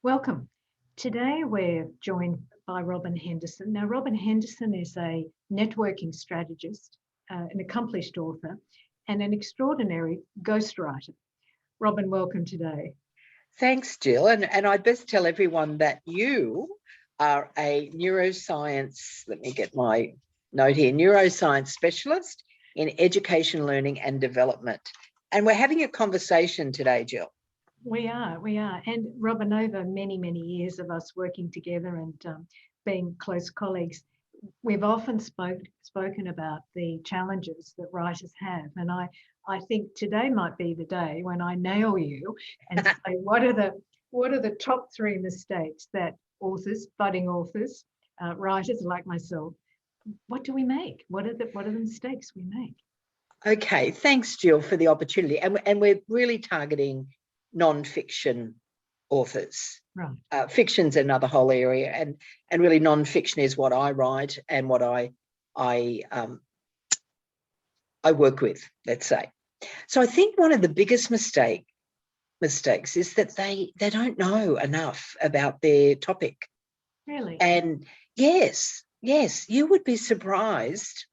Welcome. Today we're joined by Robyn Henderson. Now, Robyn Henderson is a networking strategist, an accomplished author, and an extraordinary ghostwriter. Robyn, welcome today. Thanks, Jill. And I'd best tell everyone that you are a neuroscience, let me get my note here, neuroscience specialist in education, learning and development. And we're having a conversation today, Jill. We are. And Robyn, over many, many years of us working together and being close colleagues, we've often spoken about the challenges that writers have. And I think today might be the day when I nail you and say, what are the top three mistakes that authors, budding authors, writers like myself, what do we make? What are the mistakes we make? Okay, thanks, Jill, for the opportunity. And we're really targeting non-fiction authors. Right. Fiction's another whole area, and really non-fiction is what I write and what I work with, let's say. So I think one of the biggest mistakes is that they don't know enough about their topic. Really? And yes, you would be surprised.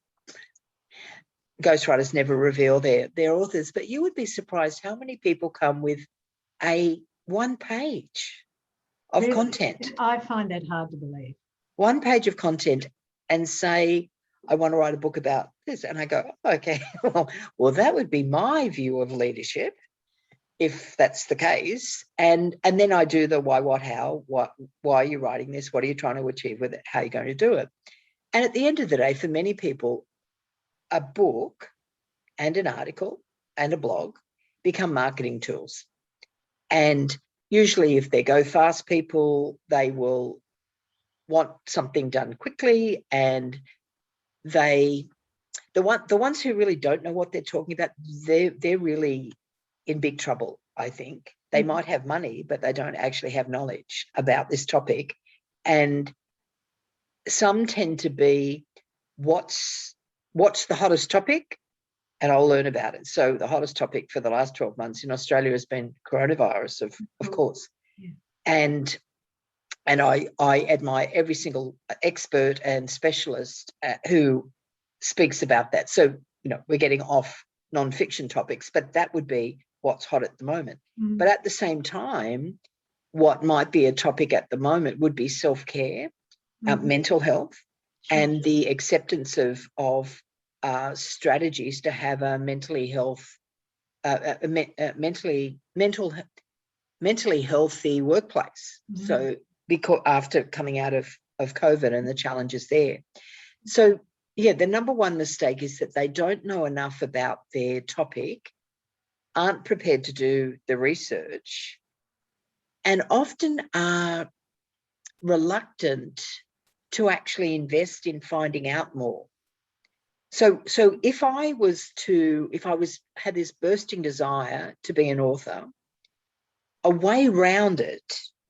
Ghostwriters never reveal their authors, but you would be surprised how many people come with a one page of Really? content. I find that hard to believe. One page of content and say, I want to write a book about this. And I go, okay, well, that would be my view of leadership, if that's the case. And then I do the why, what, how, why are you writing this? What are you trying to achieve with it? How are you going to do it? And at the end of the day, for many people, a book and an article and a blog become marketing tools. And usually if they go fast people, they will want something done quickly, and the ones who really don't know what they're talking about, they're really in big trouble, I think. They might have money, but they don't actually have knowledge about this topic. And some tend to be, what's the hottest topic? And I'll learn about it. So the hottest topic for the last 12 months in Australia has been coronavirus, of course. Yeah. And I admire every single expert and specialist who speaks about that. So, we're getting off non-fiction topics, but that would be what's hot at the moment. Mm. But at the same time, what might be a topic at the moment would be self-care, mental health, and the acceptance of strategies to have a mentally healthy workplace. Mm-hmm. So because after coming out of COVID and the challenges there. So yeah, the number one mistake is that they don't know enough about their topic, aren't prepared to do the research, and often are reluctant to actually invest in finding out more. So if I had this bursting desire to be an author, a way around it,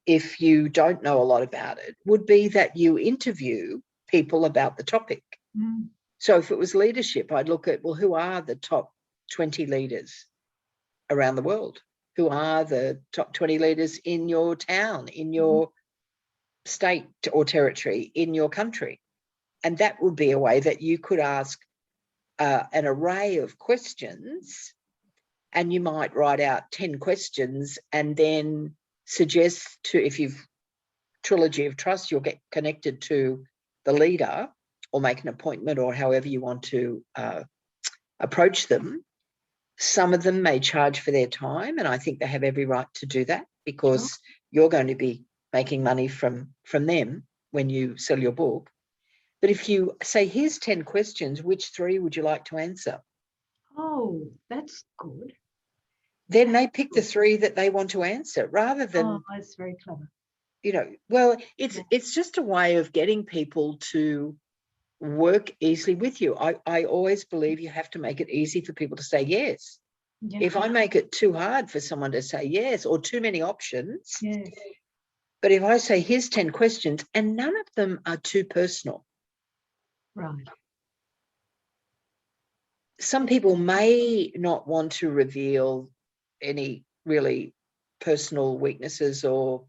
if you don't know a lot about it, would be that you interview people about the topic. Mm. So if it was leadership, I'd look at, well, who are the top 20 leaders around the world? Who are the top 20 leaders in your town, in your state or territory, in your country? And that would be a way that you could ask an array of questions, and you might write out 10 questions and then suggest to, if you've trilogy of trust, you'll get connected to the leader or make an appointment or however you want to approach them. Some of them may charge for their time, and I think they have every right to do that, because you're going to be making money from them when you sell your book. But if you say, here's 10 questions, which 3 would you like to answer? Oh, that's good. Then they pick the 3 that they want to answer, rather than... Oh, that's very clever. Well, it's just a way of getting people to work easily with you. I always believe you have to make it easy for people to say yes. Yeah. If I make it too hard for someone to say yes, or too many options, yes. But if I say, here's 10 questions, and none of them are too personal. Right. Some people may not want to reveal any really personal weaknesses or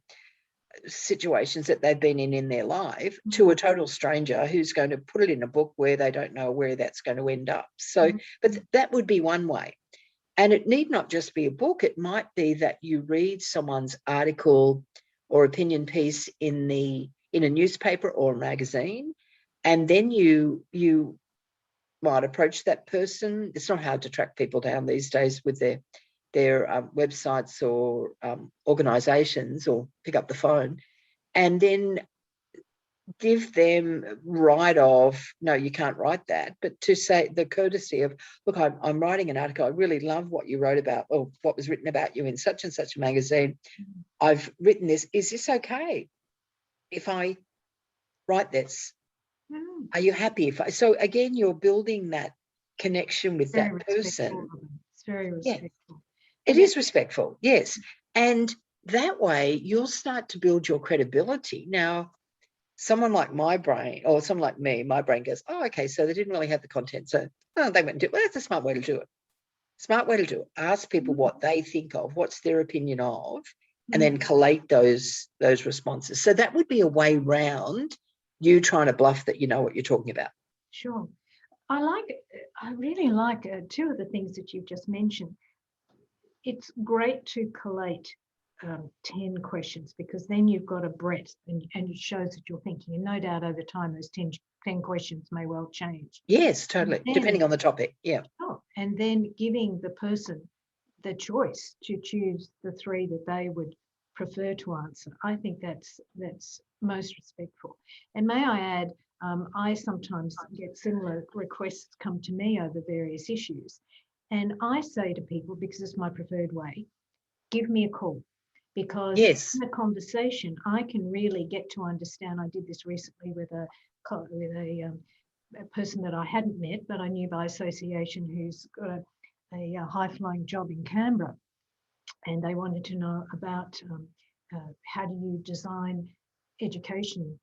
situations that they've been in their life to a total stranger who's going to put it in a book where they don't know where that's going to end up. So, but that would be one way. And it need not just be a book. It might be that you read someone's article or opinion piece in a newspaper or a magazine, and then you might approach that person. It's not hard to track people down these days with their websites or organisations, or pick up the phone, and then give them right off, no, you can't write that, but to say the courtesy of, look, I'm writing an article. I really love what you wrote about, or what was written about you in such and such a magazine. I've written this. Is this okay if I write this? Are you happy if I? So again, you're building that connection with that person. It's very respectful. It is respectful, yes. And that way you'll start to build your credibility. Now, someone like my brain, or someone like me, my brain goes, oh, okay, so they didn't really have the content. So they went and do it. Well, that's a smart way to do it. Smart way to do it. Ask people what they think of, what's their opinion of, and then collate those responses. So that would be a way round you trying to bluff that you know what you're talking about. Sure. I really like two of the things that you've just mentioned. It's great to collate 10 questions, because then you've got a breadth and it shows that you're thinking. And no doubt over time, those 10 questions may well change. Yes, totally. Then, depending on the topic. Yeah. Oh, and then giving the person the choice to choose the 3 that they would prefer to answer. I think that's most respectful. And may I add, I sometimes get similar requests come to me over various issues. And I say to people, because it's my preferred way, give me a call. Because in the conversation, I can really get to understand. I did this recently with a person that I hadn't met, but I knew by association, who's got a high-flying job in Canberra. And they wanted to know about how do you design education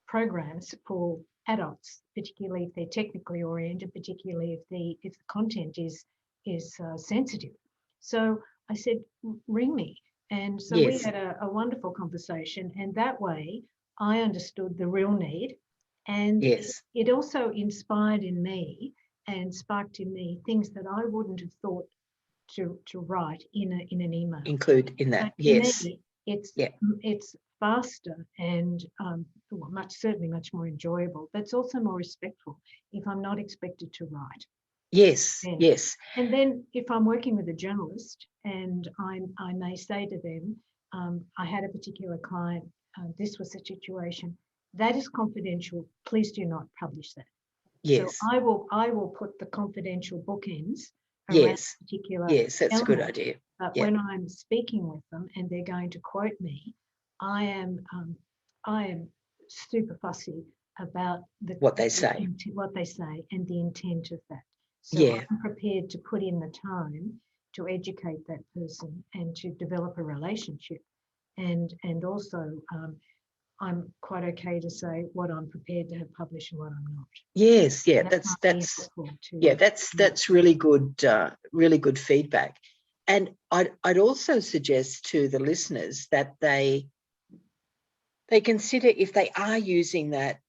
programs for adults, particularly if they're technically oriented, particularly if the content is sensitive. So I said, ring me. And so we had a wonderful conversation, and that way I understood the real need. And it also inspired in me and sparked in me things that I wouldn't have thought to write in an email. Include in that, yes. Me, it's faster and certainly much more enjoyable, but it's also more respectful if I'm not expected to write. Yes, yes. And then if I'm working with a journalist, and I may say to them, I had a particular client, this was the situation, that is confidential, please do not publish that. Yes. So I will put the confidential bookends around particular Yes, that's a good idea. But when I'm speaking with them and they're going to quote me, I am super fussy about what they say and the intent of that. So I'm prepared to put in the time to educate that person and to develop a relationship. And also I'm quite okay to say what I'm prepared to have published and what I'm not. Yes, that's really good feedback. And I'd also suggest to the listeners that they consider, if they are using that,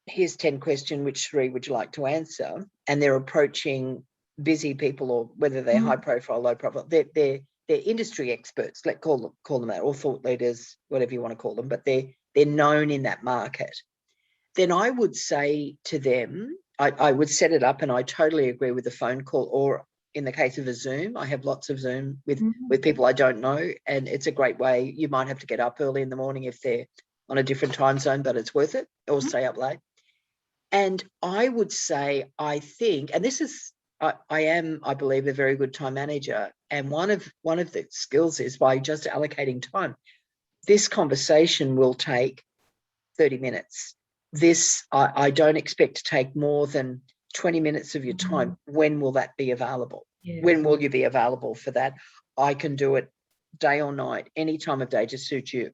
here's 10 question, which 3 would you like to answer? And they're approaching busy people, or whether they're high profile, low profile, they're industry experts, let's call them that, or thought leaders, whatever you want to call them, but they're known in that market. Then I would say to them, I would set it up, and I totally agree with the phone call, or in the case of a Zoom, I have lots of Zoom with people I don't know, and it's a great way. You might have to get up early in the morning if they're on a different time zone, but it's worth it, or stay up late. And I would say, I think, and this is, I believe, a very good time manager. And one of the skills is by just allocating time. This conversation will take 30 minutes. This, I don't expect to take more than 20 minutes of your time. When will that be available? Yes. When will you be available for that? I can do it day or night, any time of day to suit you.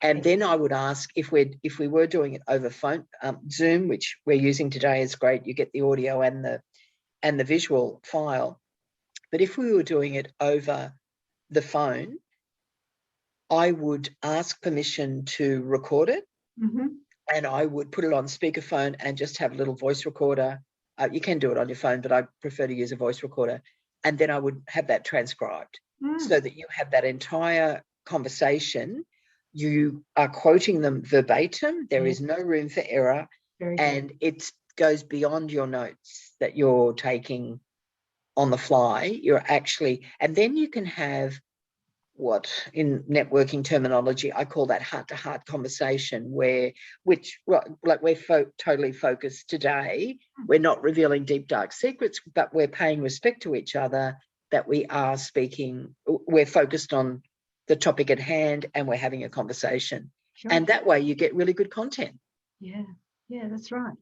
And then I would ask, if we were doing it over phone, Zoom, which we're using today, is great. You get the audio and the visual file. But if we were doing it over the phone, I would ask permission to record it, Mm-hmm. and I would put it on speakerphone and just have a little voice recorder. You can do it on your phone, but I prefer to use a voice recorder. And then I would have that transcribed so that you have that entire conversation. You are quoting them verbatim. There is no room for error. And it goes beyond your notes that you're taking on the fly. You're actually, and then you can have what in networking terminology I call that heart-to-heart conversation, which like we're totally focused today. We're not revealing deep dark secrets, but we're paying respect to each other, that we are speaking, we're focused on the topic at hand, and we're having a conversation. Sure. And that way you get really good content. Yeah, that's right.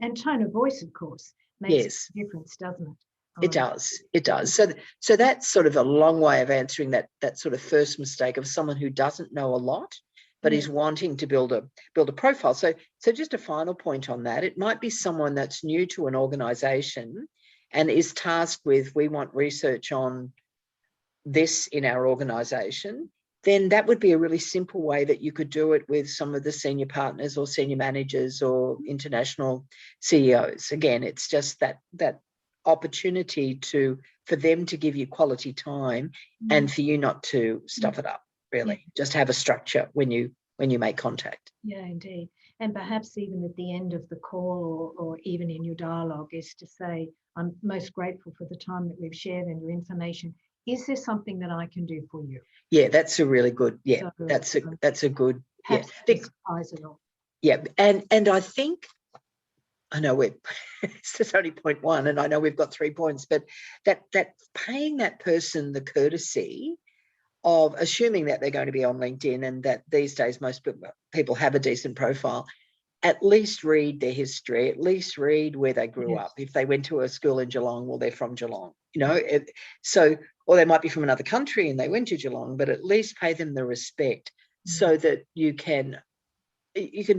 And tone of voice, of course, makes a difference, doesn't it? It does. So that's sort of a long way of answering that sort of first mistake of someone who doesn't know a lot, but is wanting to build a profile. So just a final point on that. It might be someone that's new to an organization and is tasked with, we want research on this in our organization. Then that would be a really simple way that you could do it with some of the senior partners or senior managers or international CEOs. Again, it's just that opportunity for them to give you quality time and for you not to stuff it up, really. Just have a structure when you make contact. Yeah, indeed. And perhaps even at the end of the call or even in your dialogue is to say, I'm most grateful for the time that we've shared and your information. Is there something that I can do for you? Yeah, that's a really good, that's a good, surprise it all. Yeah, and I think, I know it's only point one, and I know we've got 3 points, but that paying that person the courtesy of assuming that they're going to be on LinkedIn, and that these days most people have a decent profile, at least read their history, at least read where they grew up. If they went to a school in Geelong, well, they're from Geelong, or they might be from another country and they went to Geelong, but at least pay them the respect so that you can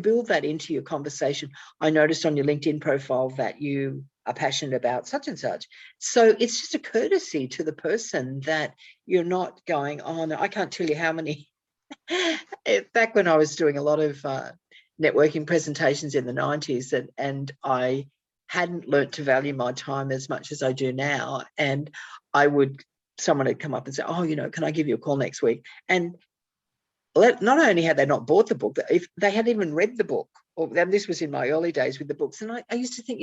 build that into your conversation. I noticed on your LinkedIn profile that you are passionate about such and such. So it's just a courtesy to the person that you're not going, oh, no, I can't tell you how many. Back when I was doing a lot of networking presentations in the 90s, and I hadn't learnt to value my time as much as I do now. And someone had come up and say, oh, can I give you a call next week? And not only had they not bought the book, if they hadn't even read the book, and this was in my early days with the books, and I used to think,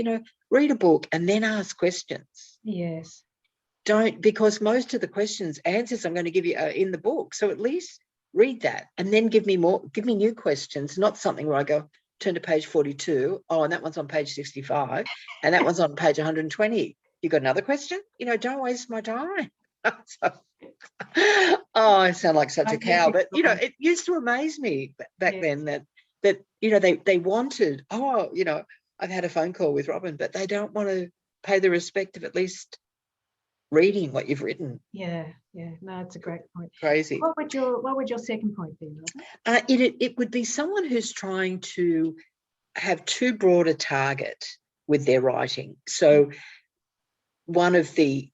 read a book and then ask questions. Yes. Because most of the answers I'm going to give you are in the book. So at least read that and then give me new questions, not something where I go, turn to page 42. Oh, and that one's on page 65 and that one's on page 120. You got another question? Don't waste my time. I sound like such a cow, but it used to amaze me back then that they wanted, I've had a phone call with Robyn, but they don't want to pay the respect of at least reading what you've written. No, it's a great point. Crazy. What would your second point be, Robyn? It would be someone who's trying to have too broad a target with their writing. So one of the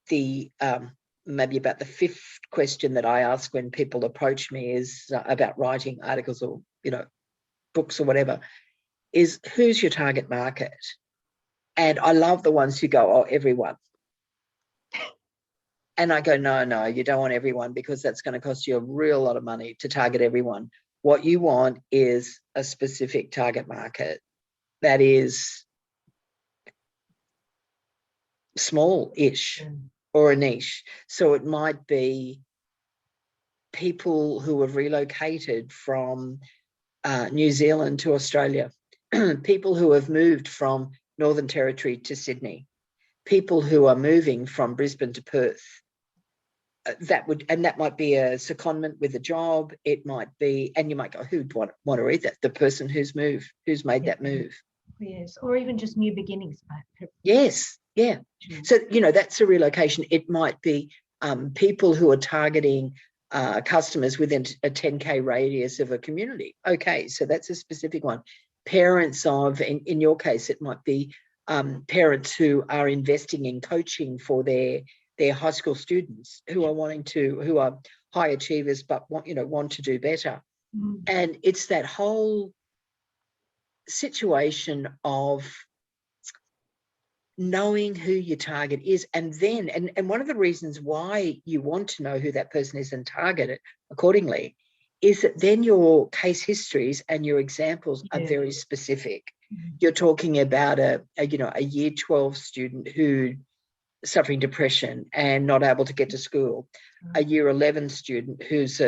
maybe about the 5th question that I ask when people approach me is about writing articles or, books or whatever, is who's your target market? And I love the ones who go, oh, everyone. And I go, no, you don't want everyone, because that's going to cost you a real lot of money to target everyone. What you want is a specific target market that is small-ish. Or a niche. So it might be people who have relocated from New Zealand to Australia, people who have moved from Northern Territory to Sydney, people who are moving from Brisbane to Perth. That might be a secondment with a job. It might be, and you might go, who'd want to read that? The person who's made that move. Yes, or even just new beginnings. Yes. Yeah. So, that's a relocation. It might be people who are targeting customers within a 10K radius of a community. Okay, so that's a specific one. Parents of, in your case, it might be parents who are investing in coaching for their high school students who are high achievers, but want to do better. Mm. And it's that whole situation of knowing who your target is, and then and one of the reasons why you want to know who that person is and target it accordingly is that then your case histories and your examples are very specific. Mm. You're talking about a year 12 student who suffering depression and not able to get to school, a year 11 student who's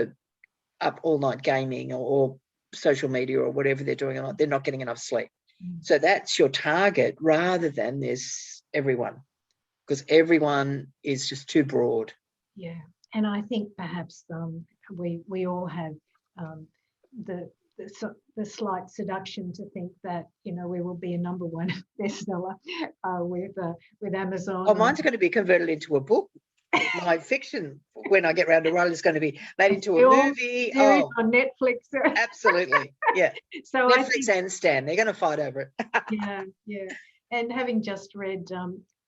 up all night gaming or social media or whatever they're doing, they're not getting enough sleep. So that's your target rather than this everyone, because everyone is just too broad. Yeah, and I think perhaps we all have the slight seduction to think that we will be a #1 bestseller with Amazon. Oh, mine's going to be converted into a book. My fiction, when I get around to writing, is going to be made into a movie. Oh, on Netflix. Absolutely, yeah. So Netflix and Stan, they're going to fight over it. yeah. And having just read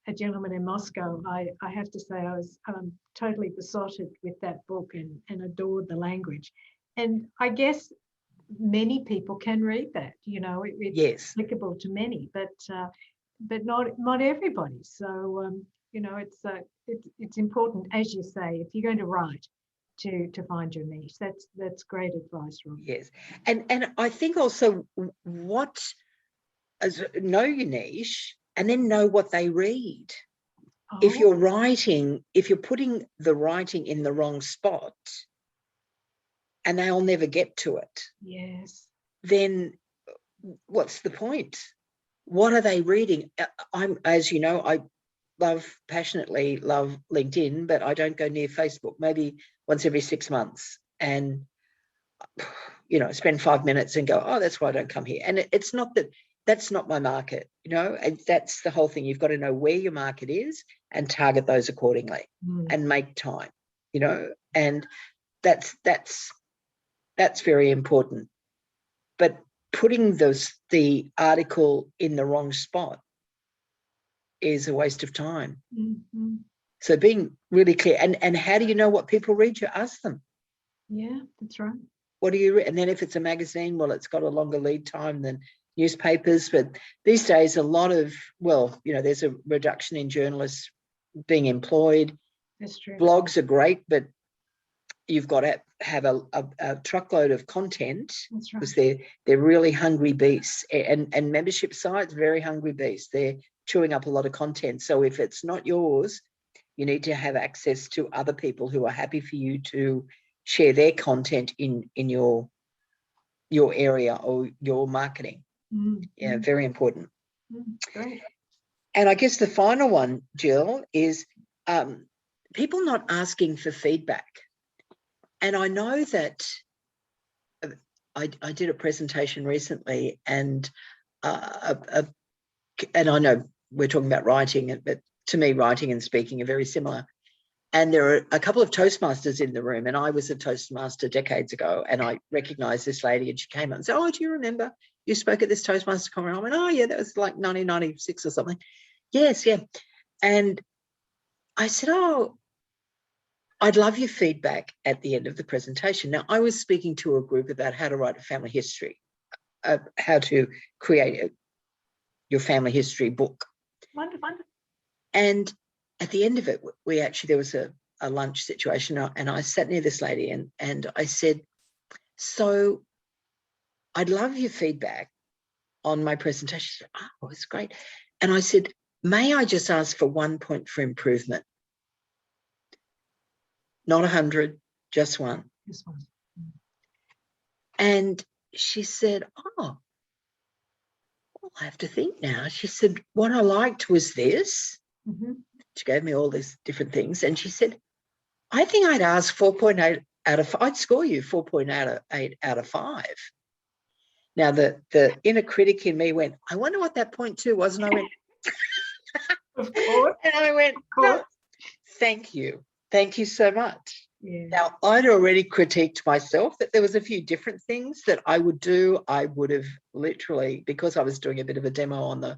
A Gentleman in Moscow, I have to say I was totally besotted with that book and adored the language. And I guess many people can read that. It's Yes. applicable to many, but not everybody. So it's important, as you say, if you're going to write, to find your niche. That's great advice, Robyn. Yes, and I think also know your niche and then know what they read. If you're writing, if you're putting the writing in the wrong spot and they'll never get to it, yes, then what's the point? What are they reading? As you know, I passionately love LinkedIn, but I don't go near Facebook, maybe once every 6 months, and spend 5 minutes and go, oh, that's why I don't come here. And it's not that's not my market, and that's the whole thing. You've got to know where your market is and target those accordingly and make time, and that's very important. But putting the article in the wrong spot is a waste of time. Mm-hmm. So being really clear, and how do you know what people read? You ask them. Yeah, that's right. What do you read? And then if it's a magazine, well, it's got a longer lead time than newspapers. But these days, a lot of, there's a reduction in journalists being employed. That's true. Blogs are great, but you've got to have a truckload of content. That's right. Because they're really hungry beasts, and membership sites, very hungry beasts. They're chewing up a lot of content. So if it's not yours, you need to have access to other people who are happy for you to share their content in your area or your marketing. Yeah, very important. Great. And I guess the final one, Jill, is people not asking for feedback. And I know that I did a presentation recently, and I know we're talking about writing, but to me, writing and speaking are very similar. And there are a couple of Toastmasters in the room, and I was a Toastmaster decades ago, and I recognised this lady, and she came up and said, oh, do you remember you spoke at this Toastmaster conference? I went, oh, yeah, that was like 1996 or something. Yes, yeah. And I said, oh, I'd love your feedback at the end of the presentation. Now, I was speaking to a group about how to write a family history, how to create your family history book. Wonderful. And at the end of it, there was a lunch situation, and I sat near this lady and I said, so I'd love your feedback on my presentation. She said, oh, it's great. And I said, may I just ask for 1 point for improvement? Not 100, just one. This one. And she said, oh, well, I have to think now. She said, what I liked was this. Mm-hmm. She gave me all these different things. And she said, I think I'd ask 4.8 out of 5. I'd score you 4.8 out of 5. Now, the inner critic in me went, I wonder what that 0.2 was. And I went, of course. And I went, no, thank you. Thank you so much. Yeah. Now, I'd already critiqued myself that there was a few different things that I would do. I would have literally, because I was doing a bit of a demo on a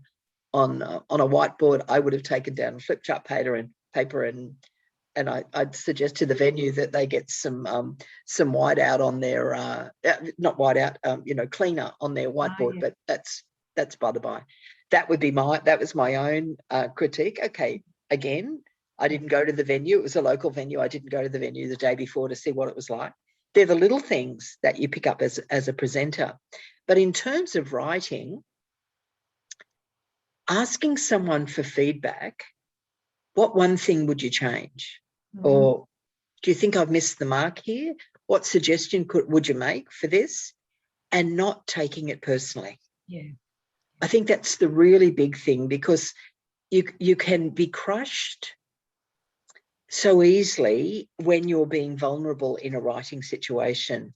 whiteboard, I would have taken down flip chart paper and and I'd suggest to the venue that they get some whiteout on their not whiteout, cleaner on their whiteboard. Yeah. But that's by the by. That was my own critique. Okay, again, I didn't go to the venue. It was a local venue. I didn't go to the venue the day before to see what it was like. They're the little things that you pick up as a presenter. But in terms of writing, asking someone for feedback, what one thing would you change? Or do you think I've missed the mark here? What suggestion would you make for this? And not taking it personally. Yeah. I think that's the really big thing, because you can be crushed so easily when you're being vulnerable in a writing situation.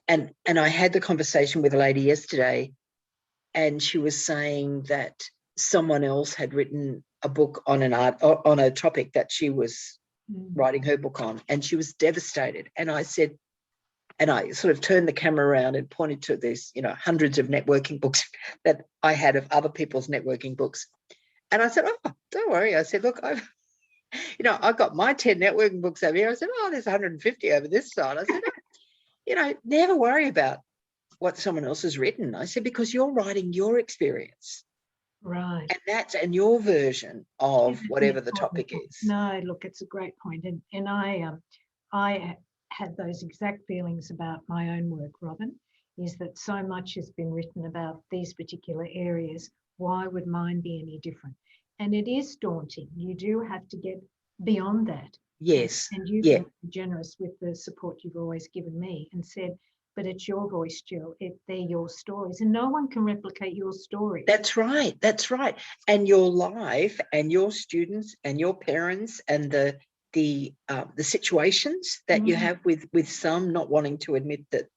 And I had the conversation with a lady yesterday, and she was saying that someone else had written a book on a topic that she was writing her book on, and she was devastated. And I said, and I sort of turned the camera around and pointed to these, hundreds of networking books that I had of other people's networking books. And I said, oh, don't worry. I said, look, I've got my 10 networking books over here. I said, oh, there's 150 over this side. I said, never worry about what someone else has written. I said, because you're writing your experience. Right. And your version of whatever the topic is. No, look, it's a great point. And I had those exact feelings about my own work, Robyn, is that so much has been written about these particular areas. Why would mine be any different? And it is daunting. You do have to get beyond that. Yes. And you've been generous with the support you've always given me and said, but it's your voice, Jill. They're your stories, and no one can replicate your story. That's right. That's right. And your life and your students and your parents and the situations that you have with some not wanting to admit that,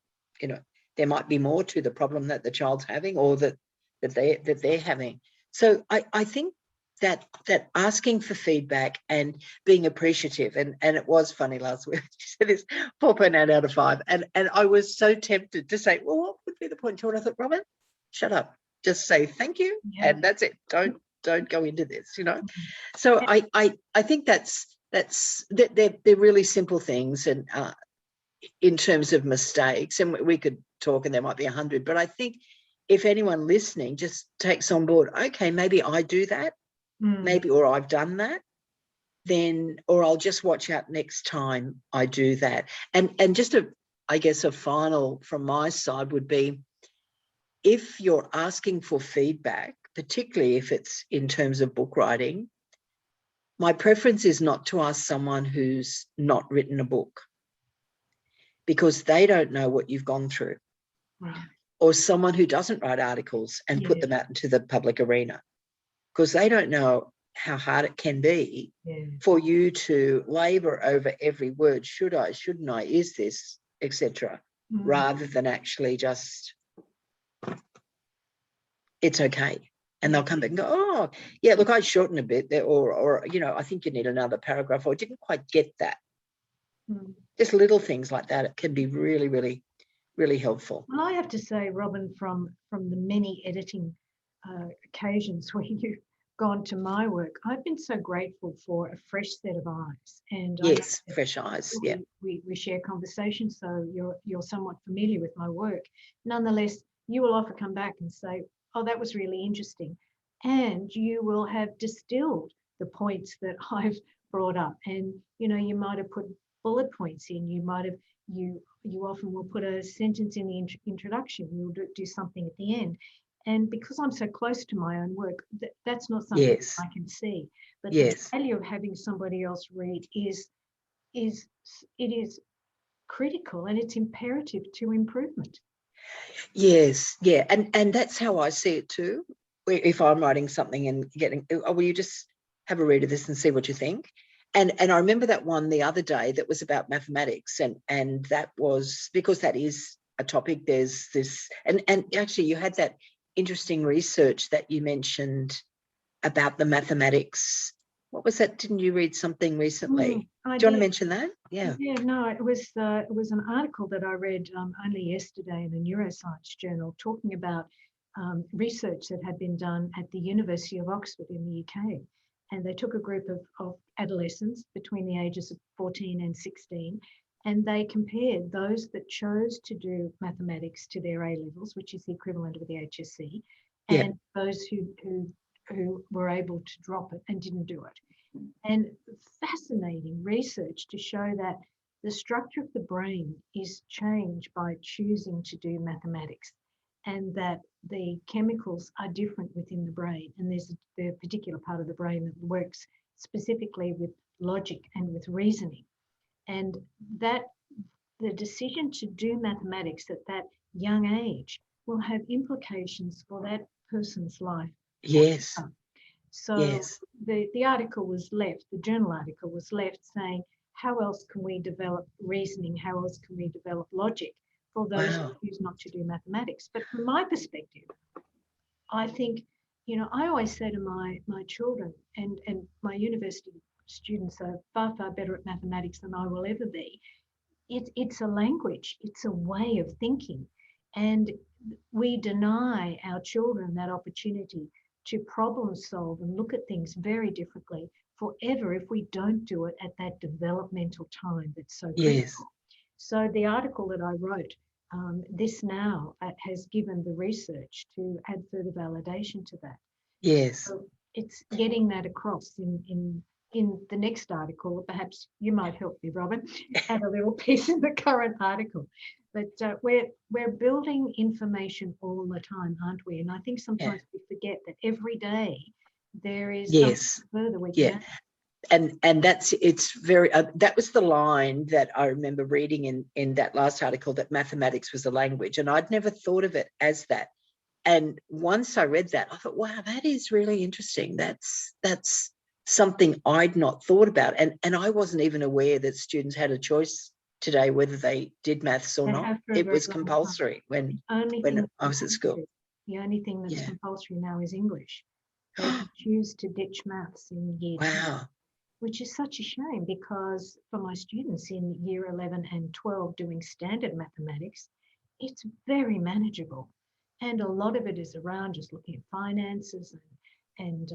there might be more to the problem that the child's having, or that they're having. So I think that asking for feedback and being appreciative, and it was funny last week, she said this 4.8 out of 5, and I was so tempted to say, well, what would be the point to it? I thought, Robyn, shut up, just say thank you, and that's it. Don't go into this, So I think they're really simple things, and in terms of mistakes, and we could talk, and there might be 100, but I think if anyone listening just takes on board, okay, maybe I do that. Maybe, or I've done that, then, or I'll just watch out next time I do that. And just a final from my side would be, if you're asking for feedback, particularly if it's in terms of book writing, my preference is not to ask someone who's not written a book, because they don't know what you've gone through. Right. Or someone who doesn't write articles and put them out into the public arena, because they don't know how hard it can be for you to labour over every word. Should I, shouldn't I, is this, etc., rather than actually just, it's okay. And they'll come back and go, oh, yeah, look, I shortened a bit there, or I think you need another paragraph, or I didn't quite get that. Just little things like that. It can be really, really, really helpful. Well, I have to say, Robyn, from the many editing occasions where you've gone to my work, I've been so grateful for a fresh set of eyes. And yes, fresh eyes. Yeah, we share conversations, so you're somewhat familiar with my work. Nonetheless, you will often come back and say, "Oh, that was really interesting," and you will have distilled the points that I've brought up, and you might have put bullet points in. You might have you often will put a sentence in the introduction. You'll do something at the end. And because I'm so close to my own work, that's not something I can see. But the value of having somebody else read is critical, and it's imperative to improvement. Yes, yeah, and that's how I see it too. If I'm writing something and getting, oh, will you just have a read of this and see what you think? And I remember that one the other day that was about mathematics, and that was because that is a topic. There's this, and actually you had that interesting research that you mentioned about the mathematics. What was that? Didn't you read something recently? Do you want to mention that? Yeah. Yeah, no, it was an article that I read only yesterday in a Neuroscience journal talking about research that had been done at the University of Oxford in the UK. and they took a group of adolescents between the ages of 14 and 16, and they compared those that chose to do mathematics to their A levels, which is the equivalent of the HSC, Yeah. and those who were able to drop it and didn't do it. And fascinating research to show that the structure of the brain is changed by choosing to do mathematics, and that the chemicals are different within the brain. And there's a particular part of the brain that works specifically with logic and with reasoning. And that the decision to do mathematics at that young age will have implications for that person's life. Yes. So Yes. the article was left, the journal article was left saying, how else can we develop reasoning? How else can we develop logic for those Wow. who choose not to do mathematics? But from my perspective, I think, I always say to my children, and my university students are far, far better at mathematics than I will ever be. It's a language, it's a way of thinking. And we deny our children that opportunity to problem solve and look at things very differently forever if we don't do it at that developmental time that's so critical. Yes. So the article that I wrote, this now has given the research to add further validation to that. Yes. So it's getting that across in the next article. Perhaps you might help me, Robyn, add a little piece in the current article. But we're building information all the time, aren't we? And I think sometimes we forget that every day there is something further we can add. And it's very that was the line that I remember reading in that last article, that mathematics was a language, and I'd never thought of it as that. And once I read that, I thought, wow, that is really interesting. That's something I'd not thought about, and I wasn't even aware that students had a choice today whether they did maths or not. It was compulsory when I was at school. The only thing that's compulsory now is English. They choose to ditch maths in year 10, which is such a shame, because for my students in year 11 and 12 doing standard mathematics, it's very manageable. And a lot of it is around just looking at finances and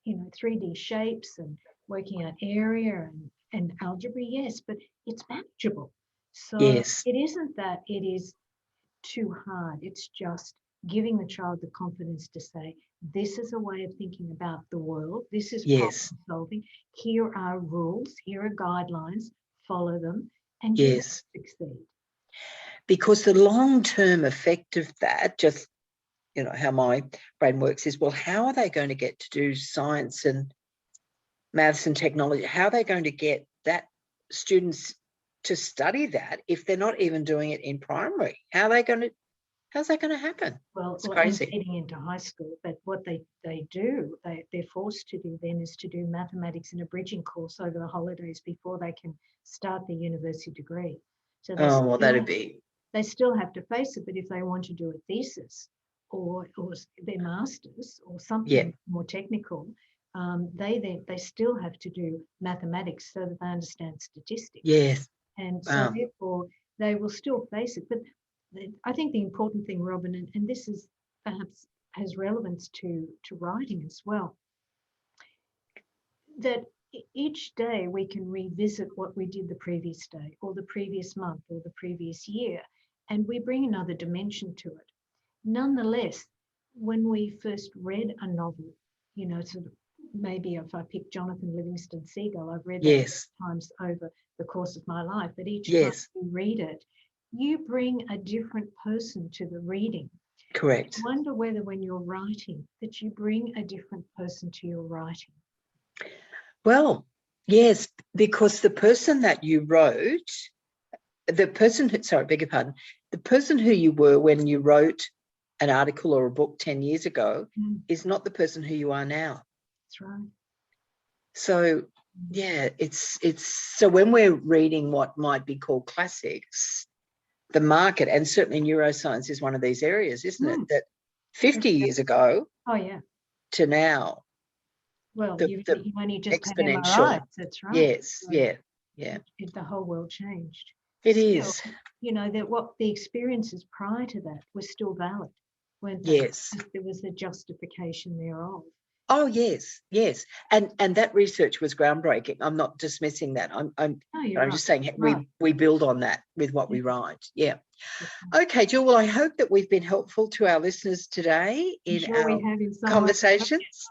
3D shapes and working out area and algebra, yes, but it's manageable. So it isn't that it is too hard. It's just giving the child the confidence to say, this is a way of thinking about the world. This is problem solving. Here are rules. Here are guidelines. Follow them, and you will succeed. Because the long-term effect of that, just how my brain works, is, well, how are they going to get to do science and maths and technology? How are they going to get that students to study that if they're not even doing it in primary? How's that going to happen? Well, it's crazy. Getting into high school, but what they're forced to do then is to do mathematics in a bridging course over the holidays before they can start their university degree. So they still have to face it, but if they want to do a thesis or their master's or something more technical, they still have to do mathematics so that they understand statistics. Yes. And so therefore they will still face it. But I think the important thing, Robyn, and this is perhaps has relevance to writing as well, that each day we can revisit what we did the previous day or the previous month or the previous year, and we bring another dimension to it. Nonetheless, when we first read a novel, sort of maybe if I pick Jonathan Livingston Seagull, I've read that times over the course of my life, but each time you read it, you bring a different person to the reading. Correct. I wonder whether when you're writing that you bring a different person to your writing. Well, yes, because the person that you wrote, the person who you were when you wrote an article or a book 10 years ago is not the person who you are now. That's right. So it's so when we're reading what might be called classics, the market, and certainly neuroscience is one of these areas, isn't it? That 50 years ago to now. Well, you only just exponential. Had MRIs, that's right. Yes, so the whole world changed. It is. That what the experiences prior to that were still valid, weren't they? Yes. There was a justification thereof. Oh, yes, yes. And that research was groundbreaking. I'm not dismissing that. No, I'm you're right. just saying Right. we build on that with what we Yeah. write. Yeah. Definitely. Okay, Jill. Well, I hope that we've been helpful to our listeners today I'm in sure our we have in some way. conversations.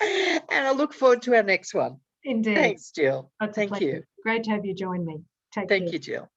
And I look forward to our next one. Indeed. Thanks, Jill. It's a Thank pleasure. you. Great to have you join me. Take care. Thank you, Jill.